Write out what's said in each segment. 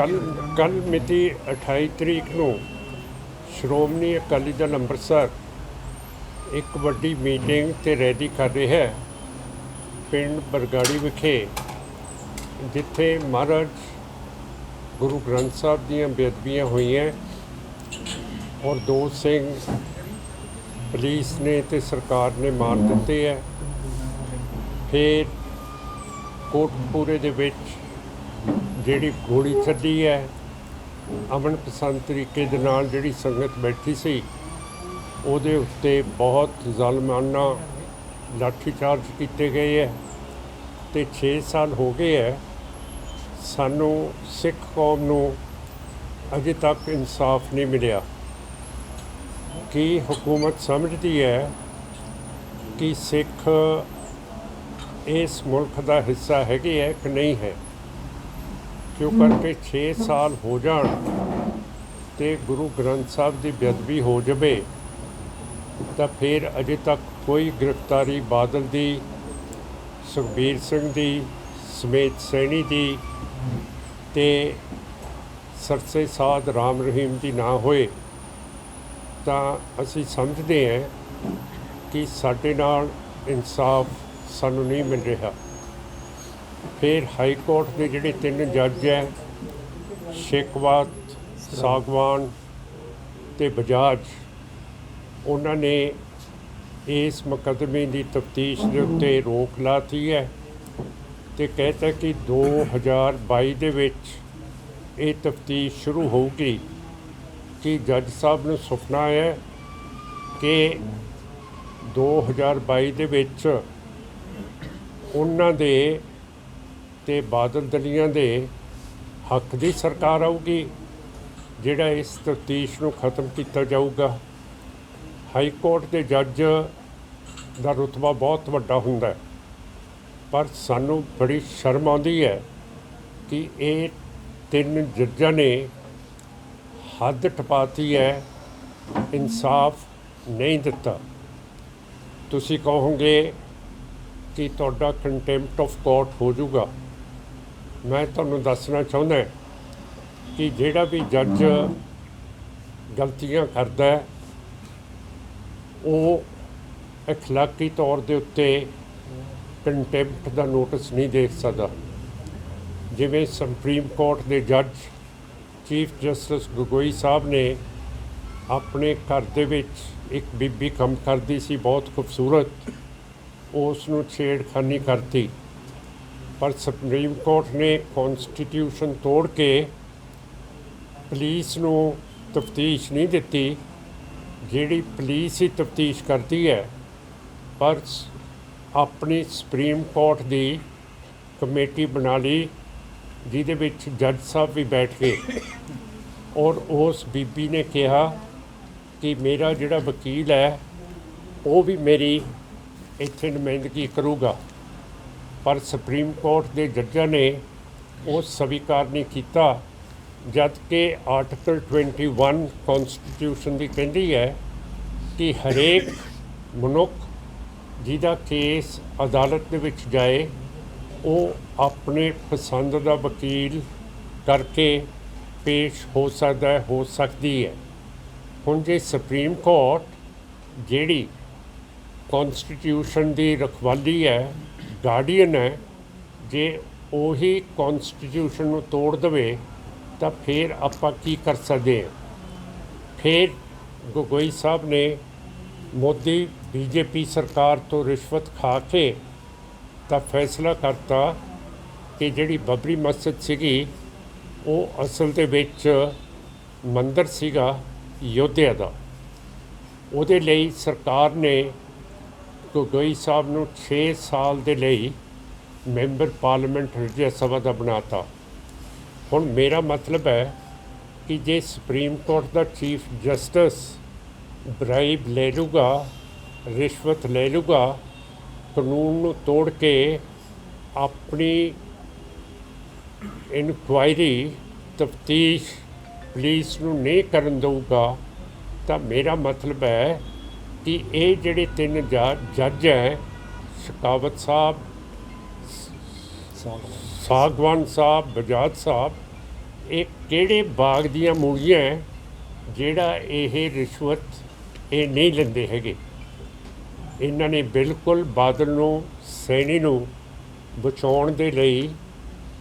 कल कल मिति 28 तरीक ਨੂੰ ਸ਼੍ਰੋਮਣੀ ਅਕਾਲੀ ਦਲ ਅੰਮ੍ਰਿਤਸਰ ਇੱਕ ਵੱਡੀ ਮੀਟਿੰਗ ਤੇ ਰੈਲੀ ਕਰ ਰਿਹਾ ਹੈ ਪਿੰਡ ਬਰਗਾੜੀ ਵਿਖੇ, ਜਿੱਥੇ ਮਹਾਰਾਜ ਗੁਰੂ ਗ੍ਰੰਥ ਸਾਹਿਬ ਦੀਆਂ ਬੇਅਦਬੀਆਂ ਹੋਈਆਂ ਔਰ 2 ਸਿੰਘ ਪੁਲਿਸ ਨੇ ਤੇ ਸਰਕਾਰ ਨੇ ਮਾਰ ਦਿੱਤੇ ਹੈ। ਫਿਰ ਕੋਟਕਪੂਰੇ ਦੇ ਵਿੱਚ ਜਿਹੜੀ ਗੋਲੀ ਚੱਲੀ ਹੈ, ਅਮਨ ਪਸੰਦ ਤਰੀਕੇ ਦੇ ਨਾਲ ਜਿਹੜੀ ਸੰਗਤ ਬੈਠੀ ਸੀ ਉਹਦੇ ਉੱਤੇ ਬਹੁਤ ਜ਼ਾਲਮਾਨਾ ਲਾਠੀਚਾਰਜ ਕੀਤੇ ਗਏ ਹੈ ਤੇ 6 ਸਾਲ ਹੋ ਗਏ ਹੈ। ਸਾਨੂੰ ਸਿੱਖ ਕੌਮ ਨੂੰ ਅਜੇ ਤੱਕ ਇਨਸਾਫ ਨਹੀਂ ਮਿਲਿਆ। ਕੀ ਹਕੂਮਤ ਸਮਝਦੀ ਹੈ ਕਿ ਸਿੱਖ ਇਸ ਮੁਲਕ ਦਾ ਹਿੱਸਾ ਹੈਗੇ ਹੈ ਕਿ ਨਹੀਂ ਹੈ? ਕਿਉਂ ਕਰਕੇ 6 ਸਾਲ ਹੋ ਜਾਣ ਤੇ ਗੁਰੂ ਗ੍ਰੰਥ ਸਾਹਿਬ ਦੀ ਬੇਅਦਬੀ ਹੋ ਜਾਵੇ ਤਾਂ ਫਿਰ ਅਜੇ ਤੱਕ ਕੋਈ ਗ੍ਰਿਫਤਾਰੀ ਬਾਦਲ ਦੀ, ਸੁਖਬੀਰ ਸਿੰਘ ਦੀ, ਸਮੇਤ ਸੈਣੀ ਦੀ ਤੇ ਸਰਸੇ ਸਾਧ ਰਾਮ ਰਹੀਮ ਦੀ ਨਾ ਹੋਏ ਤਾਂ ਅਸੀਂ ਸਮਝਦੇ ਹਾਂ ਕਿ ਸਾਡੇ ਨਾਲ ਇਨਸਾਫ ਸਾਨੂੰ ਨਹੀਂ ਮਿਲ ਰਿਹਾ। ਫਿਰ ਹਾਈ ਕੋਰਟ ਦੇ ਜਿਹੜੇ 3 ਜੱਜ ਹੈ, ਸ਼ੇਖਵਾਤ, ਸਾਗਵਾਨ ਤੇ ਬਜਾਜ, ਉਹਨਾਂ ਨੇ ਇਸ ਮੁਕੱਦਮੇ ਦੀ ਤਫਤੀਸ਼ ਦੇ ਉੱਤੇ ਰੋਕ ਲਾਤੀ ਹੈ ਤੇ ਕਹਿਤਾ ਕਿ 2022 ਦੇ ਵਿੱਚ ਇਹ ਤਫਤੀਸ਼ ਸ਼ੁਰੂ ਹੋਊਗੀ। ਕਿ ਜੱਜ ਸਾਹਿਬ ਨੂੰ ਸੁਪਨਾ ਹੈ ਕਿ 2022 ਦੇ ਵਿੱਚ ਉਹਨਾਂ ਦੇ ਤੇ ਬਾਦਲ ਦਲੀਆਂ ਦੇ ਹੱਕ ਦੀ ਸਰਕਾਰ ਆਊਗੀ, ਜਿਹੜਾ ਇਸ ਤਫਤੀਸ਼ ਨੂੰ ਖਤਮ ਕੀਤਾ ਜਾਊਗਾ। ਹਾਈ ਕੋਰਟ ਦੇ ਜੱਜ ਦਾ ਰੁਤਬਾ ਬਹੁਤ ਵੱਡਾ ਹੁੰਦਾ, ਪਰ ਸਾਨੂੰ ਬੜੀ ਸ਼ਰਮ ਆਉਂਦੀ ਹੈ ਕਿ ਇਹ 3 ਜੱਜਾਂ ਨੇ ਹੱਦ ਟਪਾਤੀ ਹੈ, ਇਨਸਾਫ ਨਹੀਂ ਦਿੱਤਾ। ਤੁਸੀਂ ਕਹੋਗੇ ਕਿ ਤੁਹਾਡਾ ਕੰਟੈਂਪਟ ਆਫ ਕੋਰਟ ਹੋ ਜਾਊਗਾ। ਮੈਂ ਤੁਹਾਨੂੰ ਦੱਸਣਾ ਚਾਹੁੰਦਾ ਕਿ ਜਿਹੜਾ ਵੀ ਜੱਜ ਗਲਤੀਆਂ ਕਰਦਾ ਉਹ ਅਖਲਾਕੀ ਤੌਰ ਦੇ ਉੱਤੇ ਕੰਟੈਂਪਟ ਦਾ ਨੋਟਿਸ ਨਹੀਂ ਦੇ ਸਕਦਾ। ਜਿਵੇਂ ਸੁਪਰੀਮ ਕੋਰਟ ਦੇ ਜੱਜ ਚੀਫ ਜਸਟਿਸ ਗਗੋਈ ਸਾਹਿਬ ਨੇ ਆਪਣੇ ਘਰ ਦੇ ਵਿੱਚ ਇੱਕ ਬੀਬੀ ਕੰਮ ਕਰਦੀ ਸੀ, ਬਹੁਤ ਖੂਬਸੂਰਤ, ਉਸ ਨੂੰ ਛੇੜਖਾਨੀ ਕਰਤੀ, ਪਰ ਸੁਪਰੀਮ ਕੋਰਟ ਨੇ ਕੌਂਸਟੀਟਿਊਸ਼ਨ ਤੋੜ ਕੇ ਪੁਲਿਸ ਨੂੰ ਤਫਤੀਸ਼ ਨਹੀਂ ਦਿੱਤੀ। ਜਿਹੜੀ ਪੁਲਿਸ ਹੀ ਤਫਤੀਸ਼ ਕਰਦੀ ਹੈ, ਪਰ ਆਪਣੀ ਸੁਪਰੀਮ ਕੋਰਟ ਦੀ ਕਮੇਟੀ ਬਣਾ ਲਈ ਜਿਹਦੇ ਵਿੱਚ ਜੱਜ ਸਾਹਿਬ ਵੀ ਬੈਠ ਗਏ ਔਰ ਉਸ ਬੀਬੀ ਨੇ ਕਿਹਾ ਕਿ ਮੇਰਾ ਜਿਹੜਾ ਵਕੀਲ ਹੈ ਉਹ ਵੀ ਮੇਰੀ ਇੱਥੇ ਨੁਮਾਇੰਦਗੀ ਕਰੂਗਾ। ਪਰ ਸੁਪਰੀਮ ਕੋਰਟ ਦੇ ਜੱਜਾਂ ਨੇ ਉਹ ਸਵੀਕਾਰ ਨਹੀਂ ਕੀਤਾ, ਜਦ ਕਿ ਆਰਟੀਕਲ 21 ਕੌਂਸਟੀਟਿਊਸ਼ਨ ਦੀ ਕਹਿੰਦੀ ਹੈ ਕਿ ਹਰੇਕ ਮਨੁੱਖ ਜਿਹਦਾ ਕੇਸ ਅਦਾਲਤ ਦੇ ਵਿੱਚ ਜਾਏ ਉਹ ਆਪਣੇ ਪਸੰਦ ਦਾ ਵਕੀਲ ਕਰਕੇ ਪੇਸ਼ ਹੋ ਸਕਦਾ, ਹੋ ਸਕਦੀ ਹੈ। ਹੁਣ ਜੇ ਸੁਪਰੀਮ ਕੋਰਟ ਜਿਹੜੀ ਕੌਂਸਟੀਟਿਊਸ਼ਨ ਦੀ ਰਖਵਾਲੀ ਹੈ, ਗਾਰਡੀਅਨ ਹੈ, ਜੇ ਉਹੀ ਕੌਂਸਟੀਟਿਊਸ਼ਨ ਨੂੰ ਤੋੜ ਦੇਵੇ ਤਾਂ ਫਿਰ ਆਪਾਂ ਕੀ ਕਰ ਸਕਦੇ ਹਾਂ? ਫਿਰ ਗਗੋਈ ਸਾਹਿਬ ਨੇ ਮੋਦੀ BJP ਸਰਕਾਰ ਤੋਂ ਰਿਸ਼ਵਤ ਖਾ ਕੇ ਤਾਂ ਫੈਸਲਾ ਕਰਤਾ ਕਿ ਜਿਹੜੀ ਬਬਰੀ ਮਸਜਿਦ ਸੀਗੀ ਉਹ ਅਸਲ ਦੇ ਵਿੱਚ ਮੰਦਰ ਸੀਗਾ ਯੋਧਿਆ ਦਾ। ਉਹਦੇ ਲਈ ਸਰਕਾਰ ਨੇ ਗਗੋਈ ਸਾਹਿਬ ਨੂੰ 6 ਸਾਲ ਦੇ ਲਈ ਮੈਂਬਰ ਪਾਰਲੀਮੈਂਟ ਰਾਜ ਸਭਾ ਦਾ ਬਣਾਤਾ। ਹੁਣ ਮੇਰਾ ਮਤਲਬ ਹੈ ਕਿ ਜੇ ਸੁਪਰੀਮ ਕੋਰਟ ਦਾ ਚੀਫ ਜਸਟਿਸ ਬਰਾਈਬ ਲੈ ਲੂਗਾ, ਰਿਸ਼ਵਤ ਲੈ ਲੂਗਾ, ਕਾਨੂੰਨ ਨੂੰ ਤੋੜ ਕੇ ਆਪਣੀ ਇਨਕੁਆਇਰੀ ਤਫਤੀਸ਼ ਪੁਲਿਸ ਨੂੰ ਨਹੀਂ ਕਰਨ ਦਊਗਾ, ਤਾਂ ਮੇਰਾ ਮਤਲਬ ਹੈ ਕਿ ਇਹ ਜਿਹੜੇ 3 ਜੱਜ ਹੈ, ਸ਼ਕਾਵਤ ਸਾਹਿਬ, ਸਾਗਵਾਨ ਸਾਹਿਬ, ਬਜਾਜ ਸਾਹਿਬ, ਇਹ ਕਿਹੜੇ ਬਾਗ ਦੀਆਂ ਮੂਲੀਆਂ ਹੈ ਜਿਹੜਾ ਇਹ ਰਿਸ਼ਵਤ ਇਹ ਨਹੀਂ ਲੈਂਦੇ ਹੈਗੇ। ਇਹਨਾਂ ਨੇ ਬਿਲਕੁਲ ਬਾਦਲ ਨੂੰ, ਸੈਣੀ ਨੂੰ ਬਚਾਉਣ ਦੇ ਲਈ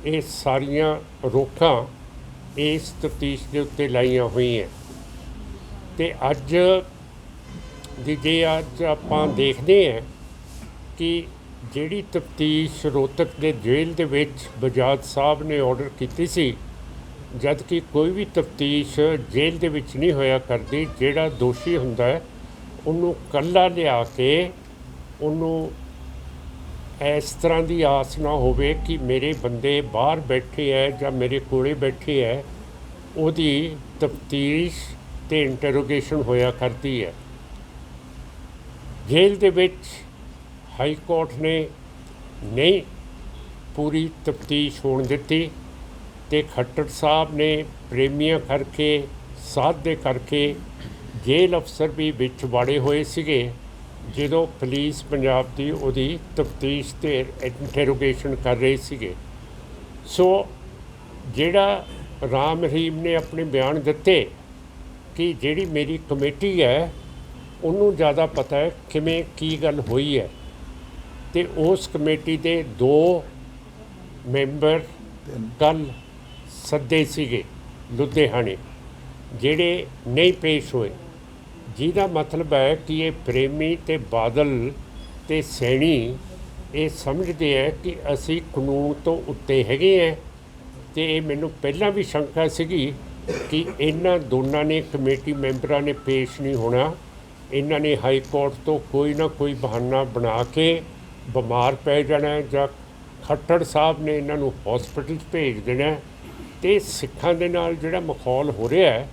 ਇਹ ਸਾਰੀਆਂ ਰੋਕਾਂ ਇਸ ਤਫਤੀਸ਼ ਦੇ ਉੱਤੇ ਲਾਈਆਂ ਹੋਈਆਂ। ਅਤੇ ਅੱਜ ਆਪਾਂ ਦੇਖਦੇ ਹਾਂ ਕਿ ਜਿਹੜੀ ਤਫਤੀਸ਼ ਰੋਹਤਕ ਦੇ ਜੇਲ੍ਹ ਦੇ ਵਿੱਚ ਬਜਾਜ ਸਾਹਿਬ ਨੇ ਆਰਡਰ ਕੀਤੀ ਸੀ, ਜਦ ਕਿ ਕੋਈ ਵੀ ਤਫਤੀਸ਼ ਜੇਲ੍ਹ ਦੇ ਵਿੱਚ ਨਹੀਂ ਹੋਇਆ ਕਰਦੀ। ਜਿਹੜਾ ਦੋਸ਼ੀ ਹੁੰਦਾ ਹੈ ਉਹਨੂੰ ਇਕੱਲਾ ਲਿਆ ਕੇ ਉਹਨੂੰ ਇਸ ਤਰ੍ਹਾਂ ਦੀ ਆਸ ਨਾ ਹੋਵੇ ਕਿ ਮੇਰੇ ਬੰਦੇ ਬਾਹਰ ਬੈਠੇ ਹੈ ਜਾਂ ਮੇਰੇ ਕੋਲੇ ਬੈਠੇ ਹੈ, ਉਹਦੀ ਤਫਤੀਸ਼ ਅਤੇ ਇੰਟਰੋਗੇਸ਼ਨ ਹੋਇਆ ਕਰਦੀ ਹੈ। ਜੇਲ੍ਹ ਦੇ ਵਿੱਚ ਹਾਈ ਕੋਰਟ ਨੇ ਨਹੀਂ ਪੂਰੀ ਤਫਤੀਸ਼ ਹੋਣ ਦਿੱਤੀ ਅਤੇ ਖੱਟੜ ਸਾਹਿਬ ਨੇ ਪ੍ਰੇਮੀਆਂ ਕਰਕੇ, ਸਾਧ ਦੇ ਕਰਕੇ ਜੇਲ੍ਹ ਅਫਸਰ ਵੀ ਵਿੱਚ ਵਾੜੇ ਹੋਏ ਸੀਗੇ ਜਦੋਂ ਪੁਲਿਸ ਪੰਜਾਬ ਦੀ ਉਹਦੀ ਤਫਤੀਸ਼ ਅਤੇ ਇੰਟਰੋਗੇਸ਼ਨ ਕਰ ਰਹੇ ਸੀਗੇ। ਸੋ ਜਿਹੜਾ ਰਾਮ ਰਹੀਮ ਨੇ ਆਪਣੇ ਬਿਆਨ ਦਿੱਤੇ ਕਿ ਜਿਹੜੀ ਮੇਰੀ ਕਮੇਟੀ ਹੈ ਉਹਨੂੰ ਜ਼ਿਆਦਾ ਪਤਾ ਹੈ ਕਿਵੇਂ ਕੀ ਗੱਲ ਹੋਈ ਹੈ, ਅਤੇ ਉਸ ਕਮੇਟੀ ਦੇ 2 ਮੈਂਬਰ ਕੱਲ੍ਹ ਸੱਦੇ ਸੀਗੇ ਲੁਧਿਆਣੇ, ਜਿਹੜੇ ਨਹੀਂ ਪੇਸ਼ ਹੋਏ, ਜਿਹਦਾ ਮਤਲਬ ਹੈ ਕਿ ਇਹ ਪ੍ਰੇਮੀ ਅਤੇ ਬਾਦਲ ਅਤੇ ਸੈਣੀ ਇਹ ਸਮਝਦੇ ਹੈ ਕਿ ਅਸੀਂ ਕਾਨੂੰਨ ਤੋਂ ਉੱਤੇ ਹੈਗੇ ਹੈ। ਅਤੇ ਇਹ ਮੈਨੂੰ ਪਹਿਲਾਂ ਵੀ ਸ਼ੰਕਾ ਸੀਗੀ ਕਿ ਇਹਨਾਂ ਦੋਨਾਂ ਨੇ, ਕਮੇਟੀ ਮੈਂਬਰਾਂ ਨੇ ਪੇਸ਼ ਨਹੀਂ ਹੋਣਾ। ਇਹਨਾਂ ਨੇ ਹਾਈ ਕੋਰਟ ਤੋਂ ਕੋਈ ਨਾ ਕੋਈ ਬਹਾਨਾ ਬਣਾ ਕੇ ਬਿਮਾਰ ਪੈ ਜਾਣਾ, ਜਾਂ ਖੱਟੜ ਸਾਹਿਬ ਨੇ ਇਹਨਾਂ ਨੂੰ ਹੌਸਪੀਟਲ 'ਚ ਭੇਜ ਦੇਣਾ। ਅਤੇ ਸਿੱਖਾਂ ਦੇ ਨਾਲ ਜਿਹੜਾ ਮਾਹੌਲ ਹੋ ਰਿਹਾ ਹੈ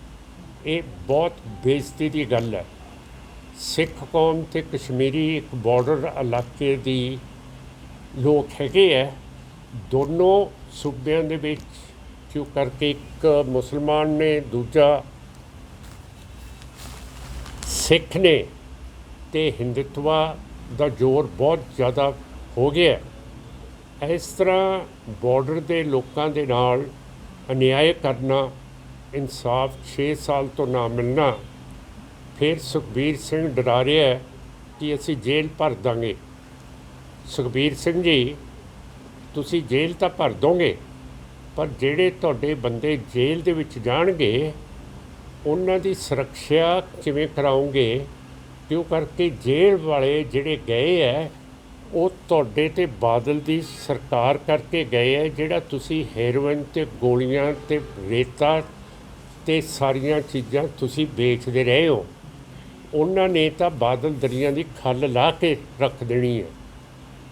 ਇਹ ਬਹੁਤ ਬੇਇੱਜ਼ਤੀ ਦੀ ਗੱਲ ਹੈ। ਸਿੱਖ ਕੌਮ ਅਤੇ ਕਸ਼ਮੀਰੀ ਇੱਕ ਬਾਰਡਰ ਇਲਾਕੇ ਦੀ ਲੋਕ ਹੈਗੇ ਹੈ, ਦੋਨੋਂ ਸੂਬਿਆਂ ਦੇ ਵਿੱਚ, ਕਿਉਂ ਕਰਕੇ ਇੱਕ ਮੁਸਲਮਾਨ ਨੇ, ਦੂਜਾ ਸਿੱਖ ਨੇ, ਅਤੇ ਹਿੰਦੂਤਵਾ ਦਾ ਜ਼ੋਰ ਬਹੁਤ ਜ਼ਿਆਦਾ ਹੋ ਗਿਆ। ਇਸ ਤਰ੍ਹਾਂ ਬਾਰਡਰ ਦੇ ਲੋਕਾਂ ਦੇ ਨਾਲ ਅਨਿਆਏ ਕਰਨਾ, ਇਨਸਾਫ 6 ਸਾਲ ਤੋਂ ਨਾ ਮਿਲਣਾ, ਫਿਰ ਸੁਖਬੀਰ ਸਿੰਘ ਡਰਾ ਰਿਹਾ ਹੈ ਕਿ ਅਸੀਂ ਜੇਲ੍ਹ ਭਰ ਦਾਂਗੇ। ਸੁਖਬੀਰ ਸਿੰਘ ਜੀ, ਤੁਸੀਂ ਜੇਲ੍ਹ ਤਾਂ ਭਰ ਦੋਗੇ, ਪਰ ਜਿਹੜੇ ਤੁਹਾਡੇ ਬੰਦੇ ਜੇਲ੍ਹ ਦੇ ਵਿੱਚ ਜਾਣਗੇ ਉਹਨਾਂ ਦੀ ਸੁਰੱਖਿਆ ਕਿਵੇਂ ਕਰਾਉਂਗੇ? ਕਿਉਂ ਕਰਕੇ ਜੇਲ੍ਹ ਵਾਲੇ ਜਿਹੜੇ ਗਏ ਹੈ ਉਹ ਤੁਹਾਡੇ ਅਤੇ ਬਾਦਲ ਦੀ ਸਰਕਾਰ ਕਰਕੇ ਗਏ ਹੈ, ਜਿਹੜਾ ਤੁਸੀਂ ਹੈਰੋਇਨ ਅਤੇ ਗੋਲੀਆਂ ਅਤੇ ਰੇਤਾ ਅਤੇ ਸਾਰੀਆਂ ਚੀਜ਼ਾਂ ਤੁਸੀਂ ਵੇਚਦੇ ਰਹੇ ਹੋ। ਉਹਨਾਂ ਨੇ ਤਾਂ ਬਾਦਲ ਦਰਿਆ ਦੀ ਖੱਲ ਲਾ ਕੇ ਰੱਖ ਦੇਣੀ ਹੈ।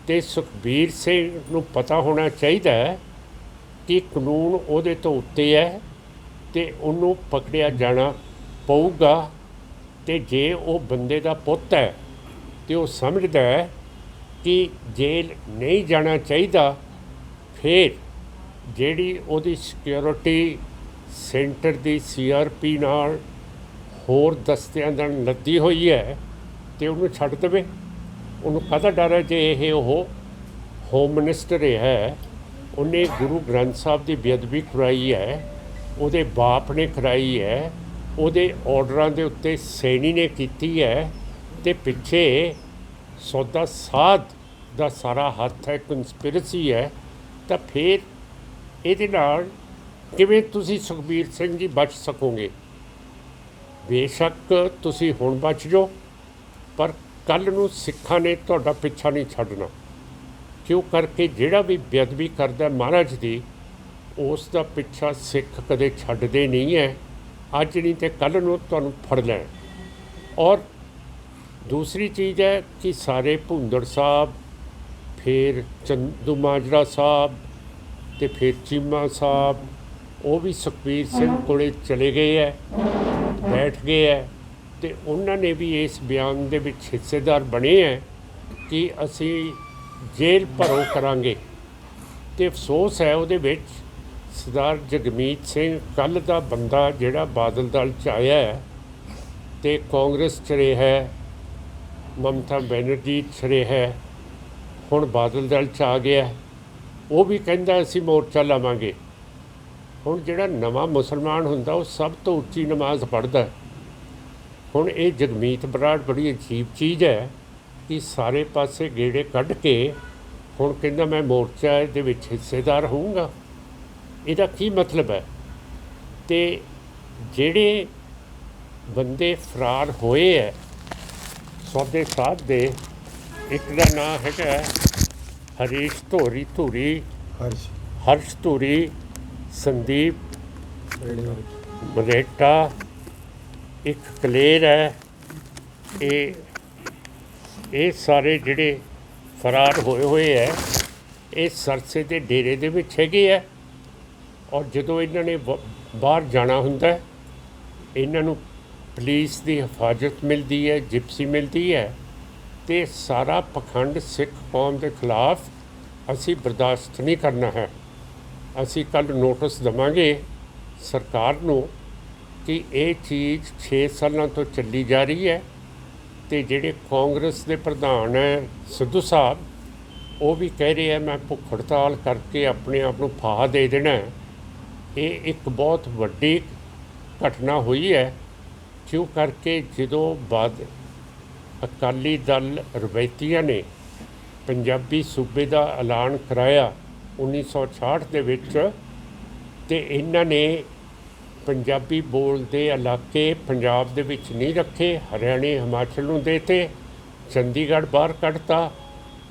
ਅਤੇ ਸੁਖਬੀਰ ਸਿੰਘ ਨੂੰ ਪਤਾ ਹੋਣਾ ਚਾਹੀਦਾ ਹੈ ਕਿ ਕਾਨੂੰਨ ਉਹਦੇ ਤੋਂ ਉੱਤੇ ਹੈ ਅਤੇ ਉਹਨੂੰ ਪਕੜਿਆ ਜਾਣਾ ਪਊਗਾ। ਅਤੇ ਜੇ ਉਹ ਬੰਦੇ ਦਾ ਪੁੱਤ ਹੈ ਅਤੇ ਉਹ ਸਮਝਦਾ ਹੈ ਕਿ ਜੇਲ੍ਹ ਨਹੀਂ ਜਾਣਾ ਚਾਹੀਦਾ, ਫਿਰ ਜਿਹੜੀ ਉਹਦੀ ਸਿਕਿਉਰਿਟੀ ਸੈਂਟਰ ਦੀ CRP ਨਾਲ ਹੋਰ ਦਸਤਿਆਂ ਨਾਲ ਲੱਦੀ ਹੋਈ ਹੈ, ਅਤੇ ਉਹਨੂੰ ਛੱਡ ਦੇਵੇ। ਉਹਨੂੰ ਕਾਹਦਾ ਡਰ ਹੈ? ਜੇ ਉਹ ਹੋਮ ਮਿਨਿਸਟਰ ਹੈ, ਉਹਨੇ ਗੁਰੂ ਗ੍ਰੰਥ ਸਾਹਿਬ ਦੀ ਬੇਅਦਬੀ ਕਰਾਈ ਹੈ, ਉਹਦੇ ਬਾਪ ਨੇ ਕਰਾਈ ਹੈ, ਉਹਦੇ ਆਰਡਰਾਂ ਦੇ ਉੱਤੇ ਸੈਣੀ ਨੇ ਕੀਤੀ ਹੈ, ਅਤੇ ਪਿੱਛੇ ਸੌਦਾ ਸਾਧ ਦਾ ਸਾਰਾ ਹੱਥ ਹੈ, ਕੰਸਪੀਰੇਸੀ ਹੈ। ਤਾਂ ਫਿਰ ਇਹਦੇ ਨਾਲ ਕਿਵੇਂ ਤੁਸੀਂ ਸੁਖਬੀਰ ਸਿੰਘ ਜੀ ਬਚ ਸਕੋਗੇ? ਬੇਸ਼ੱਕ ਤੁਸੀਂ ਹੁਣ ਬਚ ਜਾਓ, ਪਰ ਕੱਲ੍ਹ ਨੂੰ ਸਿੱਖਾਂ ਨੇ ਤੁਹਾਡਾ ਪਿੱਛਾ ਨਹੀਂ ਛੱਡਣਾ। ਕਿਉਂ ਕਰਕੇ ਜਿਹੜਾ ਵੀ ਬੇਅਦਬੀ ਕਰਦਾ ਮਹਾਰਾਜ ਦੀ, ਉਸ ਦਾ ਪਿੱਛਾ ਸਿੱਖ ਕਦੇ ਛੱਡਦੇ ਨਹੀਂ ਹੈ। ਅੱਜ ਨਹੀਂ ਤਾਂ ਕੱਲ੍ਹ ਨੂੰ ਤੁਹਾਨੂੰ ਫੜ ਲੈਣ। ਔਰ ਦੂਸਰੀ ਚੀਜ਼ ਹੈ ਕਿ ਸਾਰੇ ਭੁੰਦੜ ਸਾਹਿਬ, ਫਿਰ ਚੰਦੂਮਾਜਰਾ ਸਾਹਿਬ, ਅਤੇ ਫਿਰ ਚੀਮਾ ਸਾਹਿਬ, ਉਹ ਵੀ ਸੁਖਬੀਰ ਸਿੰਘ ਕੋਲੇ ਚਲੇ ਗਏ ਹੈ, ਬੈਠ ਗਏ ਹੈ, ਅਤੇ ਉਹਨਾਂ ਨੇ ਵੀ ਇਸ ਬਿਆਨ ਦੇ ਵਿੱਚ ਹਿੱਸੇਦਾਰ ਬਣੇ ਹੈ ਕਿ ਅਸੀਂ ਜੇਲ੍ਹ ਭਰੋ ਕਰਾਂਗੇ। ਅਤੇ ਅਫਸੋਸ ਹੈ ਉਹਦੇ ਵਿੱਚ ਸਰਦਾਰ ਜਗਮੀਤ ਸਿੰਘ ਕੱਲ੍ਹ ਦਾ ਬੰਦਾ ਜਿਹੜਾ ਬਾਦਲ ਦਲ 'ਚ ਆਇਆ ਹੈ ਅਤੇ ਕਾਂਗਰਸ 'ਚ ਰਿਹਾ ਹੈ, ਮਮਤਾ ਬੈਨਰਜੀ 'ਚ ਰਿਹਾ ਹੈ, ਹੁਣ ਬਾਦਲ ਦਲ 'ਚ ਆ ਗਿਆ। ਉਹ ਵੀ ਕਹਿੰਦਾ ਅਸੀਂ ਮੋਰਚਾ ਲਾਵਾਂਗੇ। ਹੁਣ ਜਿਹੜਾ ਨਵਾਂ ਮੁਸਲਮਾਨ ਹੁੰਦਾ ਉਹ ਸਭ ਤੋਂ ਉੱਚੀ ਨਮਾਜ਼ ਪੜ੍ਹਦਾ। ਹੁਣ ਇਹ ਜਗਮੀਤ ਬਰਾੜ ਬੜੀ ਅਜੀਬ ਚੀਜ਼ ਹੈ ਕਿ ਸਾਰੇ ਪਾਸੇ ਗੇੜੇ ਕੱਢ ਕੇ ਹੁਣ ਕਹਿੰਦਾ ਮੈਂ ਮੋਰਚਾ ਇਹਦੇ ਵਿੱਚ ਹਿੱਸੇਦਾਰ ਹੋਊਂਗਾ। ਇਹਦਾ ਕੀ ਮਤਲਬ ਹੈ? ਅਤੇ ਜਿਹੜੇ ਬੰਦੇ ਫਰਾਰ ਹੋਏ ਹੈ ਸੌਦੇ ਸਾਧ ਦੇ, ਇੱਕ ਦਾ ਨਾਂ ਹੈਗਾ ਹਰੀਸ਼ ਧੂਰੀ, ਹਰਸ਼ ਧੂਰੀ, ਸੰਦੀਪ ਮਲੇਟਾ, ਇੱਕ ਕਲੇਰ ਹੈ। ਇਹ ਸਾਰੇ ਜਿਹੜੇ ਫਰਾਰ ਹੋਏ ਹੈ ਇਹ ਸਰਸੇ ਦੇ ਡੇਰੇ ਦੇ ਵਿੱਚ ਹੈਗੇ ਹੈ। ਔਰ ਜਦੋਂ ਇਹਨਾਂ ਨੇ ਬਾਹਰ ਜਾਣਾ ਹੁੰਦਾ ਇਹਨਾਂ ਨੂੰ ਪੁਲਿਸ ਦੀ ਹਿਫਾਜ਼ਤ ਮਿਲਦੀ ਹੈ, ਜਿਪਸੀ ਮਿਲਦੀ ਹੈ। ਅਤੇ ਸਾਰਾ ਪਖੰਡ ਸਿੱਖ ਕੌਮ ਦੇ ਖਿਲਾਫ ਅਸੀਂ ਬਰਦਾਸ਼ਤ ਨਹੀਂ ਕਰਨਾ ਹੈ। ਅਸੀਂ ਕੱਲ੍ਹ ਨੋਟਿਸ ਦੇਵਾਂਗੇ ਸਰਕਾਰ ਨੂੰ ਕਿ ਇਹ ਚੀਜ਼ 6 ਸਾਲਾਂ ਤੋਂ ਚੱਲੀ ਜਾ ਰਹੀ ਹੈ। ਅਤੇ ਜਿਹੜੇ ਕਾਂਗਰਸ ਦੇ ਪ੍ਰਧਾਨ ਹੈ ਸਿੱਧੂ ਸਾਹਿਬ, ਉਹ ਵੀ ਕਹਿ ਰਹੇ ਹੈ ਮੈਂ ਭੁੱਖ ਹੜਤਾਲ ਕਰਕੇ ਆਪਣੇ ਆਪ ਨੂੰ ਫਾਹਾ ਦੇ ਦੇਣਾ। ਇਹ ਇੱਕ ਬਹੁਤ ਵੱਡੀ ਘਟਨਾ ਹੋਈ ਹੈ, ਕਿਉਂ ਕਰਕੇ ਜਦੋਂ ਅਕਾਲੀ ਦਲ ਰਵਾਇਤੀਆਂ ਨੇ ਪੰਜਾਬੀ ਸੂਬੇ ਦਾ ਐਲਾਨ ਕਰਾਇਆ 1966 ਦੇ ਵਿੱਚ, ਅਤੇ ਇਹਨਾਂ ਨੇ ਪੰਜਾਬੀ ਬੋਲਦੇ ਇਲਾਕੇ ਪੰਜਾਬ ਦੇ ਵਿੱਚ ਨਹੀਂ ਰੱਖੇ, ਹਰਿਆਣੇ ਹਿਮਾਚਲ ਨੂੰ ਦੇਤੇ, ਚੰਡੀਗੜ੍ਹ ਬਾਹਰ ਕੱਢਤਾ।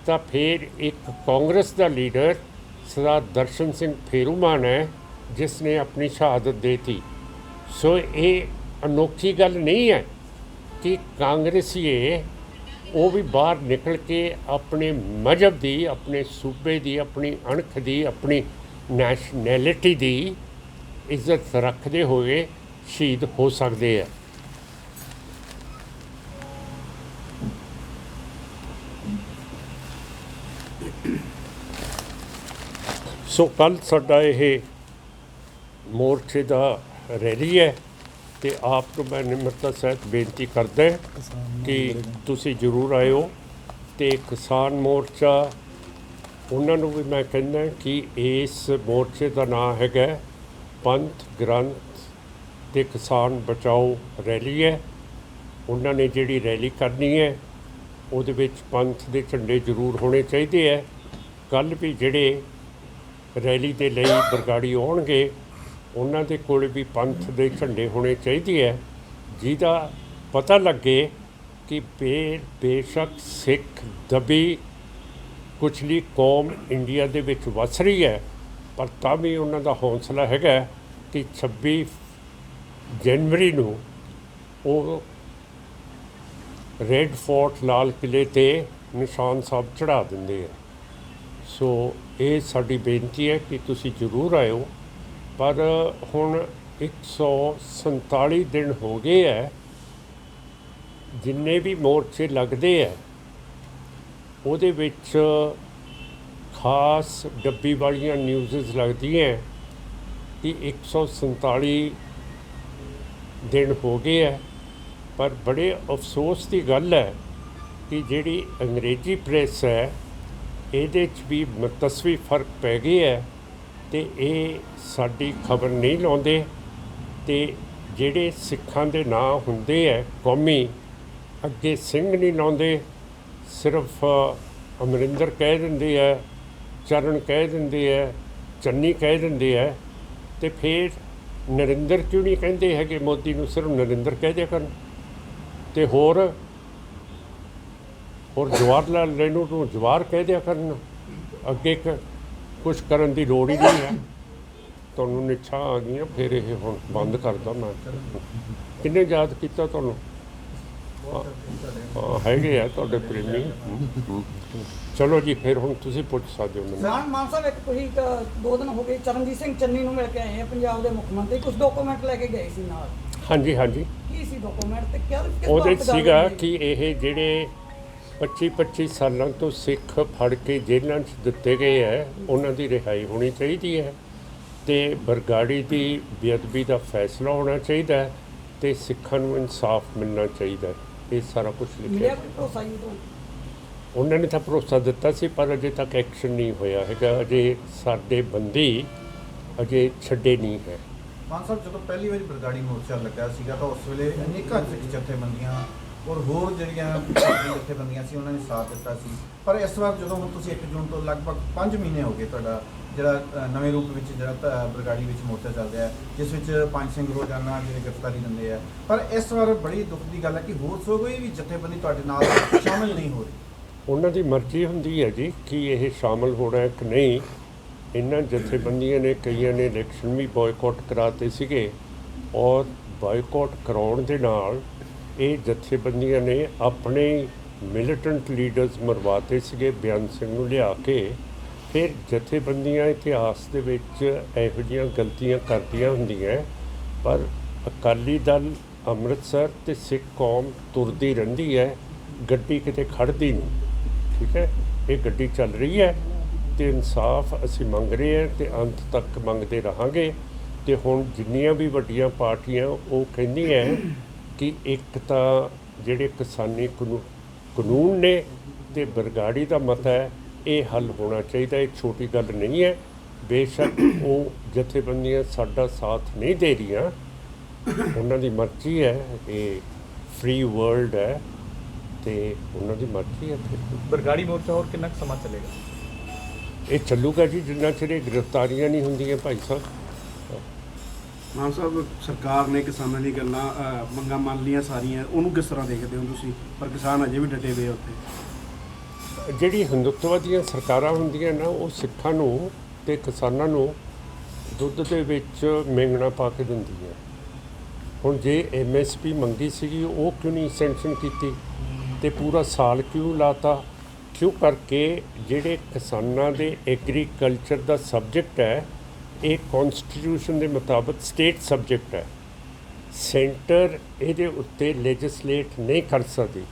ਤਾਂ ਫਿਰ ਇੱਕ ਕਾਂਗਰਸ ਦਾ ਲੀਡਰ ਸਰਦਾਰ ਦਰਸ਼ਨ ਸਿੰਘ ਫੇਰੂਮਾਨ ਹੈ ਜਿਸ ਨੇ ਆਪਣੀ ਸ਼ਹਾਦਤ ਦੇਤੀ। ਸੋ ਇਹ ਅਨੋਖੀ ਗੱਲ ਨਹੀਂ ਹੈ ਕਿ ਕਾਂਗਰਸੀਏ ਉਹ ਵੀ ਬਾਹਰ ਨਿਕਲ ਕੇ ਆਪਣੇ ਮਜ਼ਹਬ ਦੀ, ਆਪਣੇ ਸੂਬੇ ਦੀ, ਆਪਣੀ ਅਣਖ ਦੀ, ਆਪਣੀ ਨੈਸ਼ਨੈਲਿਟੀ ਦੀ ਇੱਜ਼ਤ ਰੱਖਦੇ ਹੋਏ ਸ਼ਹੀਦ ਹੋ ਸਕਦੇ ਹੈ। ਸੋ ਕੱਲ੍ਹ ਸਾਡਾ ਇਹ ਮੋਰਚੇ ਦਾ ਰੈਲੀ ਹੈ ਅਤੇ ਆਪ ਨੂੰ ਮੈਂ ਨਿਮਰਤਾ ਸਹਿਤ ਬੇਨਤੀ ਕਰਦਾ ਕਿ ਤੁਸੀਂ ਜ਼ਰੂਰ ਆਇਓ। ਅਤੇ ਕਿਸਾਨ ਮੋਰਚਾ ਉਹਨਾਂ ਨੂੰ ਵੀ ਮੈਂ ਕਹਿੰਦਾ ਕਿ ਇਸ ਮੋਰਚੇ ਦਾ ਨਾਂ ਹੈਗਾ ਪੰਥ ਗ੍ਰੰਥ ਅਤੇ ਕਿਸਾਨ ਬਚਾਓ ਰੈਲੀ ਹੈ। ਉਹਨਾਂ ਨੇ ਜਿਹੜੀ ਰੈਲੀ ਕਰਨੀ ਹੈ ਉਹਦੇ ਵਿੱਚ ਪੰਥ ਦੇ ਝੰਡੇ ਜ਼ਰੂਰ ਹੋਣੇ ਚਾਹੀਦੇ ਹੈ। ਕੱਲ੍ਹ ਵੀ ਜਿਹੜੇ ਰੈਲੀ ਦੇ ਲਈ ਬਰਗਾੜੀ ਆਉਣਗੇ ਉਹਨਾਂ ਦੇ ਕੋਲ ਵੀ ਪੰਥ ਦੇ ਝੰਡੇ ਹੋਣੇ ਚਾਹੀਦੇ ਹੈ, ਜਿਹਦਾ ਪਤਾ ਲੱਗੇ ਕਿ ਬੇਸ਼ੱਕ ਸਿੱਖ ਦਬੀ ਕੁਚਲੀ ਕੌਮ ਇੰਡੀਆ ਦੇ ਵਿੱਚ ਵਸ ਰਹੀ ਹੈ, ਪਰ ਤਾਂ ਵੀ ਉਹਨਾਂ ਦਾ ਹੌਸਲਾ ਹੈਗਾ ਕਿ 26 ਜਨਵਰੀ ਨੂੰ ਉਹ ਰੈੱਡ ਫੋਰਟ ਲਾਲ ਕਿਲ੍ਹੇ 'ਤੇ ਨਿਸ਼ਾਨ ਸਾਹਿਬ ਚੜ੍ਹਾ ਦਿੰਦੇ ਆ। ਸੋ ਇਹ ਸਾਡੀ ਬੇਨਤੀ ਹੈ ਕਿ ਤੁਸੀਂ ਜ਼ਰੂਰ ਆਇਓ। ਪਰ ਹੁਣ 147 ਦਿਨ ਹੋ ਗਏ ਹੈ ਜਿੰਨੇ ਵੀ ਮੋਰਚੇ ਲੱਗਦੇ ਹੈ ਉਹਦੇ ਵਿੱਚ ਖਾਸ ਡੱਬੀ ਵਾਲੀਆਂ ਨਿਊਜ਼ਸ ਲੱਗਦੀਆਂ ਕਿ 147 ਦਿਨ ਹੋ ਗਏ ਹੈ। ਪਰ ਬੜੇ ਅਫਸੋਸ ਦੀ ਗੱਲ ਹੈ ਕਿ ਜਿਹੜੀ ਅੰਗਰੇਜ਼ੀ ਪ੍ਰੈਸ ਹੈ ਇਹਦੇ 'ਚ ਵੀ ਮਤਸਵੀ ਫਰਕ ਪੈ ਗਿਆ ਹੈ ਅਤੇ ਇਹ ਸਾਡੀ ਖਬਰ ਨਹੀਂ ਲਾਉਂਦੇ। ਅਤੇ ਜਿਹੜੇ ਸਿੱਖਾਂ ਦੇ ਨਾਂ ਹੁੰਦੇ ਹੈ ਕੌਮੀ, ਅੱਗੇ ਸਿੰਘ ਨਹੀਂ ਲਾਉਂਦੇ, ਸਿਰਫ ਅਮਰਿੰਦਰ ਕਹਿ ਦਿੰਦੇ ਹੈ, ਚਰਨ ਕਹਿ ਦਿੰਦੇ ਹੈ, ਚੰਨੀ ਕਹਿ ਦਿੰਦੇ ਹੈ। ਅਤੇ ਫਿਰ ਨਰਿੰਦਰ ਕਿਉਂ ਨਹੀਂ ਕਹਿੰਦੇ ਹੈਗੇ ਮੋਦੀ ਨੂੰ, ਸਿਰਫ ਨਰਿੰਦਰ ਕਹਿ ਦਿਆ ਕਰਨ। ਅਤੇ ਹੋਰ ਜਵਾਹਰ ਲਾਲ ਨਹਿਰੂ ਨੂੰ ਜਵਾਹਰ ਕਹਿ ਦਿਆ ਕਰਨ। ਅੱਗੇ ਕੁਛ ਕਰਨ ਦੀ ਲੋੜ ਹੀ ਨਹੀਂ ਹੈ। ਤੁਹਾਨੂੰ ਨਿੱਛਾਂ ਆ ਗਈਆਂ, ਫਿਰ ਇਹ ਹੁਣ ਬੰਦ ਕਰਦਾ ਮੈਂ। ਕਿੰਨੇ ਯਾਦ ਕੀਤਾ ਤੁਹਾਨੂੰ? ਹਾਂ ਹੈਗੇ ਆ ਤੁਹਾਡੇ ਪ੍ਰੇਮੀ। ਚਲੋ ਜੀ, ਫਿਰ ਹੁਣ ਤੁਸੀਂ ਪੁੱਛ ਸਕਦੇ ਹੋ ਮੈਨੂੰ। ਮਾਨ ਸਾਹਿਬ, ਇੱਕ ਤੁਸੀਂ 2 ਦਿਨ ਹੋ ਗਏ ਚਰਨਜੀਤ ਸਿੰਘ ਚੰਨੀ ਨੂੰ ਮਿਲ ਕੇ ਆਏ ਆ, ਪੰਜਾਬ ਦੇ ਮੁੱਖ ਮੰਤਰੀ, ਕੁਝ ਡਾਕੂਮੈਂਟ ਲੈ ਕੇ ਗਏ ਸੀ ਨਾਲ। ਹਾਂਜੀ ਹਾਂਜੀ। ਕੀ ਸੀ ਡਾਕੂਮੈਂਟ ਤੇ ਕਿਆ ਉਹਦੇ ਸੀਗਾ ਕਿ ਇਹ ਜਿਹੜੇ 25 ਸਾਲਾਂ ਤੋਂ ਸਿੱਖ ਫੜ ਕੇ ਜੇਲ੍ਹਾਂ 'ਚ ਦਿੱਤੇ ਗਏ ਹੈ ਉਹਨਾਂ ਦੀ ਰਿਹਾਈ ਹੋਣੀ ਚਾਹੀਦੀ ਹੈ, ਅਤੇ ਬਰਗਾੜੀ ਦੀ ਬੇਅਦਬੀ ਦਾ ਫੈਸਲਾ ਹੋਣਾ ਚਾਹੀਦਾ ਹੈ, ਅਤੇ ਸਿੱਖਾਂ ਨੂੰ ਇਨਸਾਫ ਮਿਲਣਾ ਚਾਹੀਦਾ ਹੈ। ਇਹ ਸਾਰਾ ਕੁਛ ਲਿਖਿਆ। ਉਹਨਾਂ ਨੇ ਤਾਂ ਭਰੋਸਾ ਦਿੱਤਾ ਸੀ, ਪਰ ਅਜੇ ਤੱਕ ਐਕਸ਼ਨ ਨਹੀਂ ਹੋਇਆ ਹੈਗਾ। ਅਜੇ ਸਾਡੇ ਬੰਦੀ ਅਜੇ ਛੱਡੇ ਨਹੀਂ ਹੈ। ਮਾਨ ਸਾਹਿਬ, ਜਦੋਂ ਪਹਿਲੀ ਵਾਰੀ ਬਰਗਾੜੀ ਮੋਰਚਾ ਲੱਗਾ ਸੀਗਾ ਤਾਂ ਉਸ ਵੇਲੇ ਅਨੇਕਾਂ ਸਿੱਖ ਜਥੇਬੰਦੀਆਂ ਔਰ ਹੋਰ ਜਿਹੜੀਆਂ ਜਥੇਬੰਦੀਆਂ ਸੀ ਉਹਨਾਂ ਨੇ ਸਾਥ ਦਿੱਤਾ ਸੀ, ਪਰ ਇਸ ਵਾਰ ਜਦੋਂ ਹੁਣ ਤੁਸੀਂ 1 ਜੂਨ ਤੋਂ ਲਗਭਗ 5 ਮਹੀਨੇ ਹੋ ਗਏ ਤੁਹਾਡਾ ਜਿਹੜਾ ਨਵੇਂ ਰੂਪ ਵਿੱਚ ਜਿਹੜਾ ਬਰਗਾੜੀ ਵਿੱਚ ਮੋਰਚਾ ਚੱਲ ਰਿਹਾ, ਜਿਸ ਵਿੱਚ 5 ਸਿੰਘ ਰੋਜ਼ਾਨਾ ਜਿਹੜੇ ਗ੍ਰਿਫਤਾਰੀ ਦਿੰਦੇ ਆ, ਪਰ ਇਸ ਵਾਰ ਬੜੀ ਦੁੱਖ ਦੀ ਗੱਲ ਹੈ ਕਿ ਹੋਰ ਕੋਈ ਵੀ ਜਥੇਬੰਦੀ ਤੁਹਾਡੇ ਨਾਲ ਸ਼ਾਮਿਲ ਨਹੀਂ ਹੋ ਰਹੀ। ਉਹਨਾਂ ਦੀ ਮਰਜ਼ੀ ਹੁੰਦੀ ਹੈ ਜੀ ਕਿ ਇਹ ਸ਼ਾਮਲ ਹੋਣਾ ਹੈ ਕਿ ਨਹੀਂ। ਇਹਨਾਂ ਜਥੇਬੰਦੀਆਂ ਨੇ ਕਈਆਂ ਨੇ ਇਲੈਕਸ਼ਨ ਵੀ ਬਾਇਕਾਟ ਕਰਾਤੇ ਸੀਗੇ, ਔਰ ਬਾਇਕਾਟ ਕਰਾਉਣ ਦੇ ਨਾਲ ਇਹ ਜਥੇਬੰਦੀਆਂ ਨੇ ਆਪਣੇ ਮਿਲੀਟੈਂਟ ਲੀਡਰਸ ਮਰਵਾਤੇ ਸੀਗੇ ਬਿਆਨ ਸਿੰਘ ਨੂੰ ਲਿਆ ਕੇ। ਫਿਰ ਜਥੇਬੰਦੀਆਂ ਇਤਿਹਾਸ ਦੇ ਵਿੱਚ ਇਹੋ ਜਿਹੀਆਂ ਗਲਤੀਆਂ ਕਰਦੀਆਂ ਹੁੰਦੀਆਂ, ਪਰ ਅਕਾਲੀ ਦਲ ਅੰਮ੍ਰਿਤਸਰ ਤੇ ਸਿੱਖ ਕੌਮ ਤੁਰਦੀ ਰਹਿੰਦੀ ਹੈ, ਗੱਡੀ ਕਿਤੇ ਖੜ੍ਹਦੀ ਨਹੀਂ। ਠੀਕ ਹੈ, ਇਹ ਗੱਡੀ ਚੱਲ ਰਹੀ ਹੈ ਤੇ ਇਨਸਾਫ ਅਸੀਂ ਮੰਗ ਰਹੇ ਹਾਂ ਤੇ ਅੰਤ ਤੱਕ ਮੰਗਦੇ ਰਹਾਂਗੇ। ਤੇ ਹੁਣ ਜਿੰਨੀਆਂ ਵੀ ਵੱਡੀਆਂ ਪਾਰਟੀਆਂ ਉਹ ਕਹਿੰਦੀਆਂ ਕਿ ਇੱਕ ਤਾਂ ਜਿਹੜੇ ਕਿਸਾਨੀ ਕਾਨੂੰਨ ਨੇ ਤੇ ਬਰਗਾੜੀ ਦਾ ਮਤਾ ਹੈ, ਇਹ ਹੱਲ ਹੋਣਾ ਚਾਹੀਦਾ। ਇਹ ਛੋਟੀ ਗੱਲ ਨਹੀਂ ਹੈ। ਬੇਸ਼ੱਕ ਉਹ ਜਥੇਬੰਦੀਆਂ ਸਾਡਾ ਸਾਥ ਨਹੀਂ ਦੇ ਰਹੀਆਂ, ਉਹਨਾਂ ਦੀ ਮਰਜ਼ੀ ਹੈ, ਇਹ ਫ੍ਰੀ ਵਰਲਡ ਹੈ ਤੇ ਉਹਨਾਂ ਦੀ ਮਰਜ਼ੀ ਹੈ। ਬਰਗਾੜੀ ਮੋਰਚਾ ਹੋਰ ਕਿੰਨਾ ਕੁ ਸਮਾਂ ਚੱਲੇਗਾ? ਇਹ ਚੱਲੂਗਾ ਜੀ ਜਿੰਨਾ ਚਿਰ ਇਹ ਗ੍ਰਿਫਤਾਰੀਆਂ ਨਹੀਂ ਹੁੰਦੀਆਂ ਭਾਈ ਸਾਹਿਬ। ਮਾਨ ਸਾਹਿਬ, ਸਰਕਾਰ ਨੇ ਕਿਸਾਨਾਂ ਦੀ ਗੱਲਾਂ ਮੰਗਾਂ ਮੰਨ ਲਈਆਂ ਸਾਰੀਆਂ, ਉਹਨੂੰ ਕਿਸ ਤਰ੍ਹਾਂ ਦੇਖਦੇ ਹੋ ਤੁਸੀਂ? ਪਰ ਕਿਸਾਨ ਅਜੇ ਵੀ ਡਟੇ ਹੋਏ ਉੱਥੇ। ਜਿਹੜੀ ਹਿੰਦੂਤਵ ਦੀਆਂ ਸਰਕਾਰਾਂ ਹੁੰਦੀਆਂ ਨਾ, ਉਹ ਸਿੱਖਾਂ ਨੂੰ ਤੇ ਕਿਸਾਨਾਂ ਨੂੰ ਦੁੱਧ ਦੇ ਵਿੱਚ ਮੇਂਗਣਾ ਪਾ ਕੇ ਦਿੰਦੀ ਹੈ। ਹੁਣ ਜੇ MSP ਮੰਗੀ ਸੀਗੀ, ਉਹ ਕਿਉਂ ਨਹੀਂ ਸੈਂਕਸ਼ਨ ਕੀਤੀ ਤੇ ਪੂਰਾ ਸਾਲ ਕਿਉਂ ਲਾਤਾ? ਕਿਉਂ ਕਰਕੇ ਜਿਹੜੇ ਕਿਸਾਨਾਂ ਦੇ ਐਗਰੀਕਲਚਰ ਦਾ ਸਬਜੈਕਟ ਹੈ, ਇਹ ਕੌਨਸਟੀਟਿਊਸ਼ਨ ਦੇ ਮੁਤਾਬਕ ਸਟੇਟ ਸਬਜੈਕਟ ਹੈ। ਸੈਂਟਰ ਇਹਦੇ ਉੱਤੇ ਲੈਜਿਸਲੇਟ ਨਹੀਂ ਕਰ ਸਕਦੀ।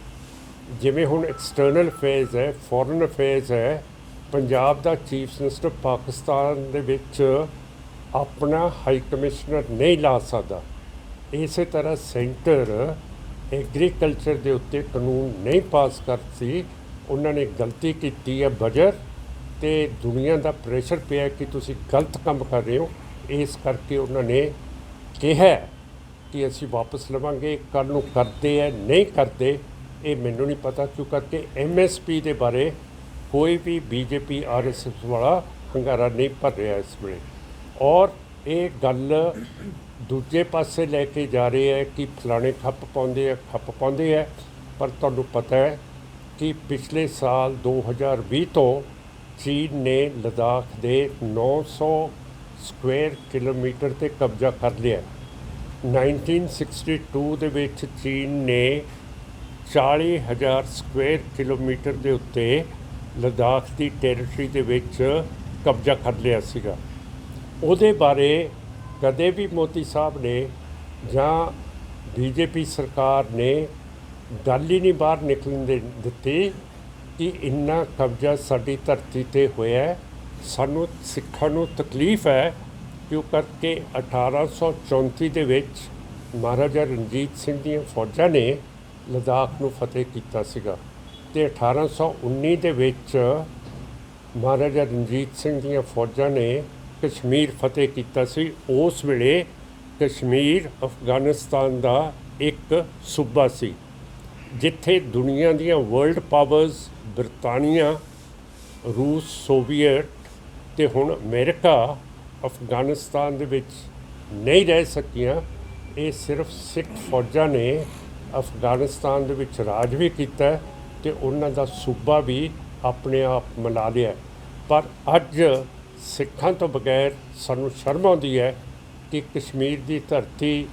ਜਿਵੇਂ ਹੁਣ ਐਕਸਟਰਨਲ ਅਫੇਅਰਸ ਹੈ, ਫੋਰਨ ਅਫੇਅਰਸ ਹੈ, ਪੰਜਾਬ ਦਾ ਚੀਫ ਮਿਨਿਸਟਰ ਪਾਕਿਸਤਾਨ ਦੇ ਵਿੱਚ ਆਪਣਾ ਹਾਈ ਕਮਿਸ਼ਨਰ ਨਹੀਂ ਲਾ ਸਕਦਾ। ਇਸੇ ਤਰ੍ਹਾਂ ਸੈਂਟਰ ਐਗਰੀਕਲਚਰ ਦੇ ਉੱਤੇ ਕਾਨੂੰਨ ਨਹੀਂ ਪਾਸ ਕਰ ਸੀ। ਉਹਨਾਂ ਨੇ ਗਲਤੀ ਕੀਤੀ ਹੈ ਬਜਟ ਤੇ ਦੁਨੀਆ ਦਾ ਪ੍ਰੈਸ਼ਰ ਪਿਆ ਕਿ ਤੁਸੀਂ ਗਲਤ ਕੰਮ ਕਰ ਰਹੇ ਹੋ, ਇਸ ਕਰਕੇ ਉਹਨਾਂ ਨੇ ਕਿਹਾ ਕਿ ਅਸੀਂ ਵਾਪਸ ਲਵਾਂਗੇ। ਕੱਲ੍ਹ ਨੂੰ ਕਰਦੇ ਹੈ ਨਹੀਂ ਕਰਦੇ ਇਹ ਮੈਨੂੰ ਨਹੀਂ ਪਤਾ, ਕਿਉਂ ਕਰਕੇ MSP ਦੇ ਬਾਰੇ ਕੋਈ ਵੀ BJP RSS ਵਾਲਾ ਹੰਗਾਰਾ ਨਹੀਂ ਭਰ ਰਿਹਾ ਇਸ ਵੇਲੇ। ਔਰ ਇਹ ਗੱਲ ਦੂਜੇ ਪਾਸੇ ਲੈ ਕੇ ਜਾ ਰਹੇ ਹੈ ਕਿ ਫਲਾਣੇ ਖੱਪ ਪਾਉਂਦੇ ਹੈ, ਪਰ ਤੁਹਾਨੂੰ ਪਤਾ ਹੈ ਕਿ ਪਿਛਲੇ ਸਾਲ 2020 ਤੋਂ ਚੀਨ ਨੇ ਲਦਾਖ ਦੇ 900 ਸਕੁਆਇਰ ਕਿਲੋਮੀਟਰ 'ਤੇ ਕਬਜ਼ਾ ਕਰ ਲਿਆ। 1962 ਦੇ ਵਿੱਚ ਚੀਨ ਨੇ 40,000 ਸਕੁਆਇਰ ਕਿਲੋਮੀਟਰ ਦੇ ਉੱਤੇ ਲਦਾਖ ਦੀ ਟੈਰੀਟਰੀ ਦੇ ਵਿੱਚ ਕਬਜ਼ਾ ਕਰ ਲਿਆ ਸੀਗਾ। ਉਹਦੇ ਬਾਰੇ ਕਦੇ ਵੀ ਮੋਦੀ ਸਾਹਿਬ ਨੇ ਜਾਂ BJP ਸਰਕਾਰ ਨੇ ਗੱਲ ਹੀ ਨਹੀਂ ਬਾਹਰ ਨਿਕਲਣ ਦਿੱਤੀ ਕਿ ਇੰਨਾ ਕਬਜ਼ਾ ਸਾਡੀ ਧਰਤੀ 'ਤੇ ਹੋਇਆ। ਸਾਨੂੰ ਸਿੱਖਾਂ ਨੂੰ ਤਕਲੀਫ ਹੈ ਕਿਉਂ ਕਰਕੇ 1834 ਦੇ ਵਿੱਚ ਮਹਾਰਾਜਾ ਰਣਜੀਤ ਸਿੰਘ ਦੀਆਂ ਫੌਜਾਂ ਨੇ ਲਦਾਖ ਨੂੰ ਫਤਿਹ ਕੀਤਾ ਸੀਗਾ ਤੇ 1819 ਦੇ ਵਿੱਚ ਮਹਾਰਾਜਾ ਰਣਜੀਤ ਸਿੰਘ ਦੀਆਂ ਫੌਜਾਂ ਨੇ ਕਸ਼ਮੀਰ ਫਤਿਹ ਕੀਤਾ ਸੀ। ਉਸ ਵੇਲੇ ਕਸ਼ਮੀਰ ਅਫਗਾਨਿਸਤਾਨ ਦਾ ਇੱਕ ਸੂਬਾ ਸੀ, ਜਿੱਥੇ ਦੁਨੀਆ ਦੀਆਂ ਵਰਲਡ ਪਾਵਰਸ ਬਰਤਾਨੀਆ, ਰੂਸ, ਸੋਵੀਅਤ ਤੇ ਹੁਣ ਅਮਰੀਕਾ ਅਫਗਾਨਿਸਤਾਨ ਦੇ ਵਿੱਚ ਨਹੀਂ ਰਹਿ ਸਕੀਆਂ। ਇਹ ਸਿਰਫ ਸਿੱਖ ਫੌਜਾਂ ਨੇ ਅਫਗਾਨਿਸਤਾਨ ਦੇ ਵਿੱਚ ਰਾਜ ਵੀ ਕੀਤਾ ਤੇ ਉਹਨਾਂ ਦਾ ਸੂਬਾ ਵੀ ਆਪਣੇ ਆਪ ਮਿਲਾ ਲਿਆ। ਪਰ ਅੱਜ ਸਿੱਖਾਂ ਤੋਂ ਬਗੈਰ ਸਾਨੂੰ ਸ਼ਰਮ ਆਉਂਦੀ ਹੈ ਕਿ ਕਸ਼ਮੀਰ ਦੀ ਧਰਤੀ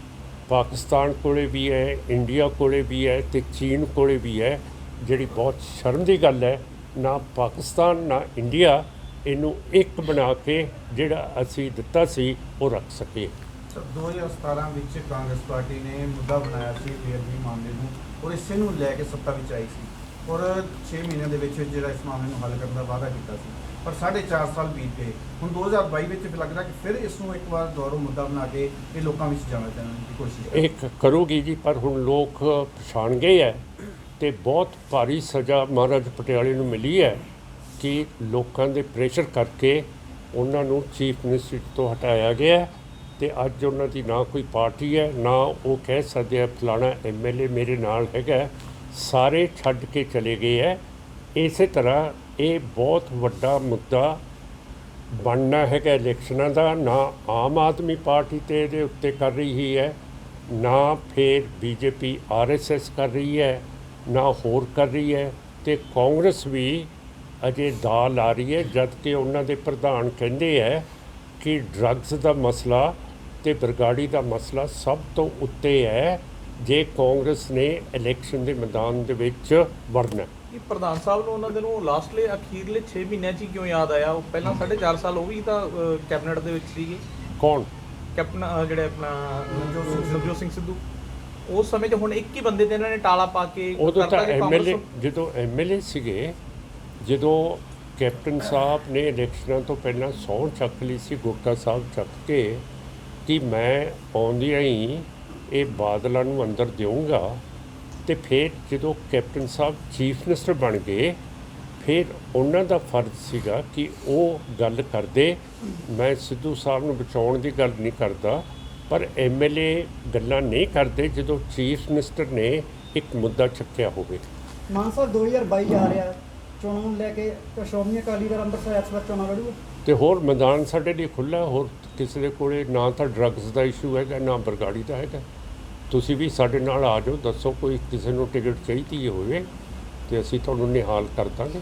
ਪਾਕਿਸਤਾਨ ਕੋਲੇ ਵੀ ਹੈ, ਇੰਡੀਆ ਕੋਲੇ ਵੀ ਹੈ ਤੇ ਚੀਨ ਕੋਲੇ ਵੀ ਹੈ, ਜਿਹੜੀ ਬਹੁਤ ਸ਼ਰਮ ਦੀ ਗੱਲ ਹੈ। ਨਾ ਪਾਕਿਸਤਾਨ ਨਾ ਇੰਡੀਆ ਇਹਨੂੰ ਇੱਕ ਬਣਾ ਕੇ ਜਿਹੜਾ ਅਸੀਂ ਦਿੱਤਾ ਸੀ ਉਹ ਰੱਖ ਸਕੇ। 2017 ਵਿੱਚ ਕਾਂਗਰਸ ਪਾਰਟੀ ਨੇ ਮੁੱਦਾ ਬਣਾਇਆ ਸੀ ਬੇਅਦਬੀ ਮਾਮਲੇ ਨੂੰ, ਔਰ ਇਸੇ ਨੂੰ ਲੈ ਕੇ ਸੱਤਾ ਵਿੱਚ ਆਈ ਸੀ ਔਰ 6 ਮਹੀਨਿਆਂ ਦੇ ਵਿੱਚ ਜਿਹੜਾ ਇਸ ਮਾਮਲੇ ਨੂੰ ਹੱਲ ਕਰਨ ਦਾ ਵਾਅਦਾ ਕੀਤਾ ਸੀ, ਪਰ 4.5 ਸਾਲ ਬੀਤ ਗਏ। ਹੁਣ 2022 ਵਿੱਚ ਲੱਗਦਾ ਕਿ ਫਿਰ ਇਸ ਨੂੰ ਇੱਕ ਵਾਰ ਦੁਬਾਰਾ ਮੁੱਦਾ ਬਣਾ ਕੇ ਇਹ ਲੋਕਾਂ ਵਿੱਚ ਜਾਣਾ ਚਾਹੁਣ ਦੀ ਕੋਸ਼ਿਸ਼ ਇਹ ਕਰੂਗੀ ਜੀ, ਪਰ ਹੁਣ ਲੋਕ ਪਛਾਣ ਗਏ ਹੈ ਤੇ ਬਹੁਤ ਭਾਰੀ ਸਜ਼ਾ ਮਹਾਰਾਜ ਪਟਿਆਲੇ ਨੂੰ ਮਿਲੀ ਹੈ ਕਿ ਲੋਕਾਂ ਦੇ ਪ੍ਰੈਸ਼ਰ ਕਰਕੇ ਉਹਨਾਂ ਨੂੰ ਚੀਫ ਮਿਨਿਸਟਰ ਤੋਂ ਹਟਾਇਆ ਗਿਆ ਤੇ ਅੱਜ ਉਹਨਾਂ ਦੀ ਨਾ ਕੋਈ ਪਾਰਟੀ ਹੈ, ਨਾ ਉਹ ਕਹਿ ਸਕਦੇ ਆ ਫਲਾਣਾ ਐਮਐਲਏ ਮੇਰੇ ਨਾਲ ਹੈਗਾ, ਸਾਰੇ ਛੱਡ ਕੇ ਚਲੇ ਗਏ ਹੈ। ਇਸੇ ਤਰ੍ਹਾਂ ਇਹ ਬਹੁਤ ਵੱਡਾ ਮੁੱਦਾ ਬਣਨਾ ਹੈਗਾ ਇਲੈਕਸ਼ਨਾਂ ਦਾ। ਨਾ ਆਮ ਆਦਮੀ ਪਾਰਟੀ ਤੇ ਇਹਦੇ ਉੱਤੇ ਕਰ ਰਹੀ ਹੈ, ਨਾ ਫਿਰ ਬੀਜੇਪੀ ਆਰਐਸਐਸ ਕਰ ਰਹੀ ਹੈ, ਨਾ ਹੋਰ ਕਰ ਰਹੀ ਹੈ, ਤੇ ਕਾਂਗਰਸ ਵੀ ਅਜੇ ਦਾ ਲਾ ਰਹੀ ਹੈ, ਜਦ ਕਿ ਉਹਨਾਂ ਦੇ ਪ੍ਰਧਾਨ ਕਹਿੰਦੇ ਹੈ ਕਿ ਡਰੱਗਸ ਦਾ ਮਸਲਾ ਤੇ ਬਰਗਾੜੀ ਦਾ ਮਸਲਾ ਸਭ ਤੋਂ ਉੱਤੇ ਹੈ ਜੇ ਕਾਂਗਰਸ ਨੇ ਇਲੈਕਸ਼ਨ ਦੇ ਮੈਦਾਨ ਦੇ ਵਿੱਚ ਵੜਨਾ। ਇਹ ਪ੍ਰਧਾਨ ਸਾਹਿਬ ਨੂੰ ਉਹਨਾਂ ਦੇ ਨੂੰ ਲਾਸਟਲੇ ਅਖੀਰਲੇ 6 ਮਹੀਨਿਆਂ 'ਚ ਹੀ ਕਿਉਂ ਯਾਦ ਆਇਆ? ਉਹ ਪਹਿਲਾਂ 4.5 ਸਾਲ ਉਹ ਵੀ ਤਾਂ ਕੈਬਨਿਟ ਦੇ ਵਿੱਚ ਸੀਗੇ। ਕੌਣ? ਕੈਪਟਨ ਜਿਹੜੇ ਆਪਣਾ ਨਵਜੋਤ ਸਿੰਘ ਸਿੱਧੂ। ਉਸ ਸਮੇਂ 'ਚ ਹੁਣ ਇੱਕ ਹੀ ਬੰਦੇ ਤੇ ਇਹਨਾਂ ਨੇ ਟਾਲਾ ਪਾ ਕੇ ਉਦੋਂ ਤਾਂ ਕਰਤਾ ਕਿ ਕਾਂਗਰਸ ਐਮਐਲਏ, ਜਦੋਂ ਐਮਐਲਏ ਸੀਗੇ, ਜਦੋਂ ਕੈਪਟਨ ਸਾਹਿਬ ਨੇ ਇਲੈਕਸ਼ਨਾਂ ਤੋਂ ਪਹਿਲਾਂ ਸਹੁੰ ਚੱਕ ਲਈ ਸੀ ਗੁਟਕਾ ਸਾਹਿਬ ਚੱਕ ਕੇ ਕਿ ਮੈਂ ਆਉਂਦਿਆਂ ਹੀ ਇਹ ਬਾਦਲਾਂ ਨੂੰ ਅੰਦਰ ਦਿਊਂਗਾ, ਤੇ ਫਿਰ ਜਦੋਂ ਕੈਪਟਨ ਸਾਹਿਬ ਚੀਫ ਮਿਨਿਸਟਰ ਬਣ ਗਏ ਫਿਰ ਉਹਨਾਂ ਦਾ ਫਰਜ਼ ਸੀਗਾ ਕਿ ਉਹ ਗੱਲ ਕਰਦੇ। ਮੈਂ ਸਿੱਧੂ ਸਾਹਿਬ ਨੂੰ ਬਚਾਉਣ ਦੀ ਗੱਲ ਨਹੀਂ ਕਰਦਾ, ਪਰ ਐਮਐਲਏ ਗੱਲਾਂ ਨਹੀਂ ਕਰਦੇ ਜਦੋਂ ਚੀਫ ਮਿਨਿਸਟਰ ਨੇ ਇੱਕ ਮੁੱਦਾ ਚੱਕਿਆ ਹੋਵੇ। ਮਾਨ ਸਾਹਿਬ 2022 ਆ ਰਿਹਾ, ਚੋਣਾਂ ਨੂੰ ਲੈ ਕੇ ਸ਼੍ਰੋਮਣੀ ਅਕਾਲੀ ਦਲ ਅੰਮ੍ਰਿਤਸਰ ਇਸ ਵਾਰ ਚੋਣਾਂ ਲੜੂਗਾ? ਤੇ ਹੋਰ ਮੈਦਾਨ ਸਾਡੇ ਲਈ ਖੁੱਲ੍ਹਾ, ਹੋਰ ਕਿਸੇ ਦੇ ਕੋਲੇ ਨਾ ਤਾਂ ਡਰੱਗਸ ਦਾ ਇਸ਼ੂ ਹੈਗਾ, ਨਾ ਬਰਗਾੜੀ ਦਾ ਹੈਗਾ। ਤੁਸੀਂ ਵੀ ਸਾਡੇ ਨਾਲ ਆ ਜਾਓ, ਦੱਸੋ ਕੋਈ ਕਿਸੇ ਨੂੰ ਟਿਕਟ ਚਾਹੀਦੀ ਹੋਵੇ ਤੇ ਅਸੀਂ ਤੁਹਾਨੂੰ ਨਿਹਾਲ ਕਰ ਦਾਂਗੇ।